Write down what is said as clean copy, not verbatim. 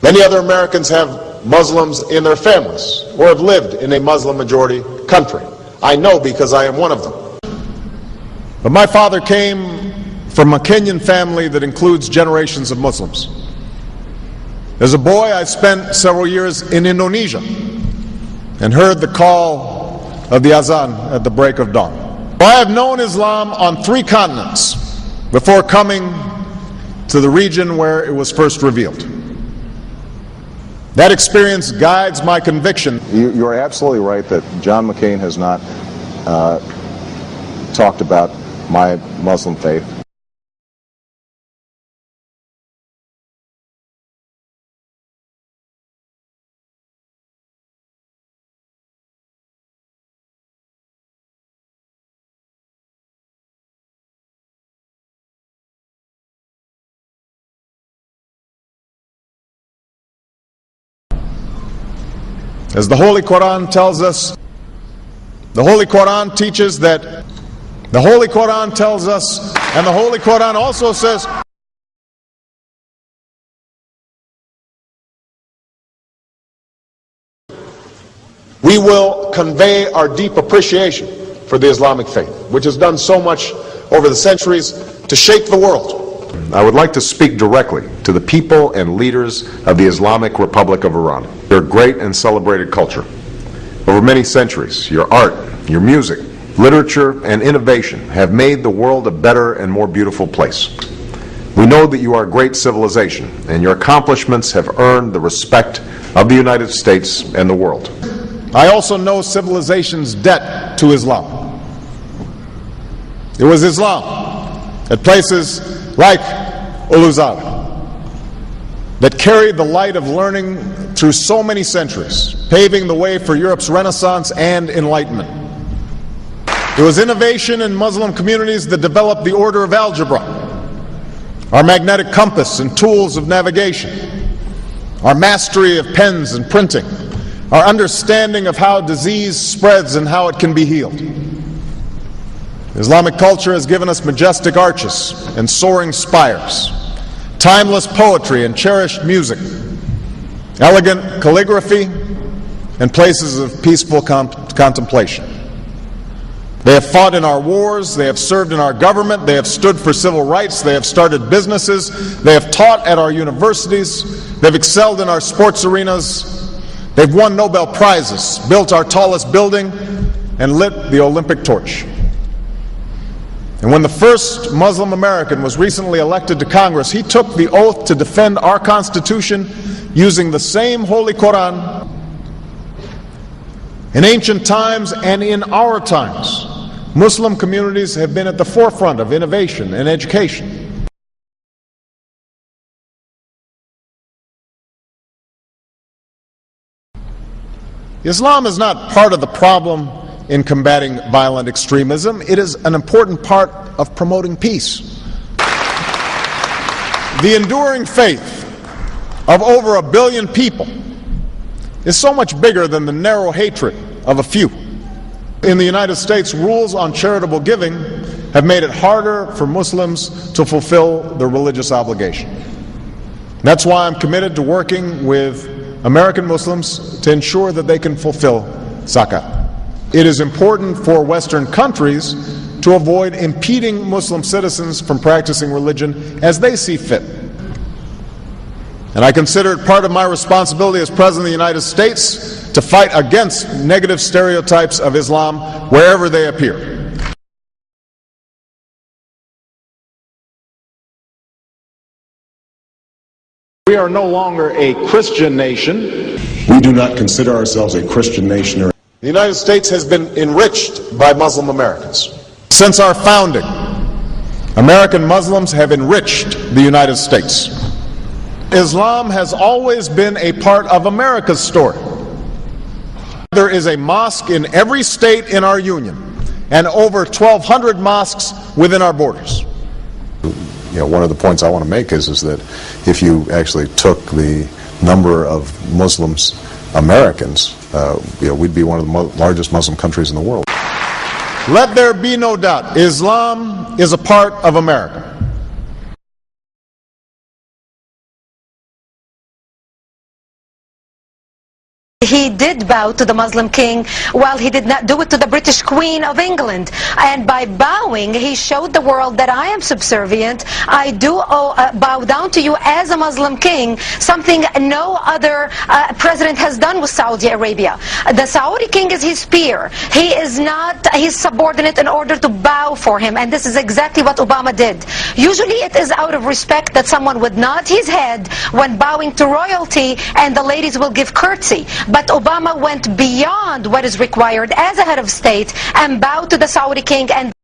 Many other Americans have Muslims in their families or have lived in a Muslim-majority country. I know because I am one of them. But my father came from a Kenyan family that includes generations of Muslims. As a boy, I spent several years in Indonesia and heard the call of the azan at the break of dawn. I have known Islam on 3 continents before coming to the region where it was first revealed. That experience guides my conviction. You're absolutely right that John McCain has not talked about my Muslim faith. As the Holy Quran tells us, the Holy Quran teaches that, the Holy Quran tells us, and the Holy Quran also says, we will convey our deep appreciation for the Islamic faith, which has done so much over the centuries to shape the world. I would like to speak directly to the people and leaders of the Islamic Republic of Iran. Your great and celebrated culture. Over many centuries, your art, your music, literature, and innovation have made the world a better and more beautiful place. We know that you are a great civilization, and your accomplishments have earned the respect of the United States and the world. I also know civilization's debt to Islam. It was Islam at places like Uluzar that carried the light of learning through so many centuries, paving the way for Europe's Renaissance and Enlightenment. It was innovation in Muslim communities that developed the order of algebra, our magnetic compass and tools of navigation, our mastery of pens and printing, our understanding of how disease spreads and how it can be healed. Islamic culture has given us majestic arches and soaring spires, timeless poetry and cherished music, elegant calligraphy, and places of peaceful contemplation. They have fought in our wars, they have served in our government, they have stood for civil rights, they have started businesses, they have taught at our universities, they've excelled in our sports arenas, they've won Nobel Prizes, built our tallest building, and lit the Olympic torch. And when the first Muslim American was recently elected to Congress, he took the oath to defend our Constitution using the same Holy Quran. In ancient times and in our times, Muslim communities have been at the forefront of innovation and education. Islam is not part of the problem in combating violent extremism. It is an important part of promoting peace. The enduring faith of over 1 billion people is so much bigger than the narrow hatred of a few. In the United States, rules on charitable giving have made it harder for Muslims to fulfill their religious obligation. That's why I'm committed to working with American Muslims to ensure that they can fulfill zakat. It is important for Western countries to avoid impeding Muslim citizens from practicing religion as they see fit. And I consider it part of my responsibility as President of the United States to fight against negative stereotypes of Islam wherever they appear. We are no longer a Christian nation. We do not consider ourselves a Christian nation. The United States has been enriched by Muslim Americans. Since our founding, American Muslims have enriched the United States. Islam has always been a part of America's story. There is a mosque in every state in our union and over 1,200 mosques within our borders. One of the points I want to make is that if you actually took the number of Muslims Americans, we'd be one of the largest Muslim countries in the world. Let there be no doubt, Islam is a part of America. He did bow to the Muslim king, while he did not do it to the British Queen of England. And by bowing, he showed the world that I am subservient. I do bow down to you as a Muslim king, something no other president has done with Saudi Arabia. The Saudi king is his peer. He is not his subordinate in order to bow for him. And this is exactly what Obama did. Usually it is out of respect that someone would nod his head when bowing to royalty, and the ladies will give curtsy. But Obama went beyond what is required as a head of state and bowed to the Saudi king and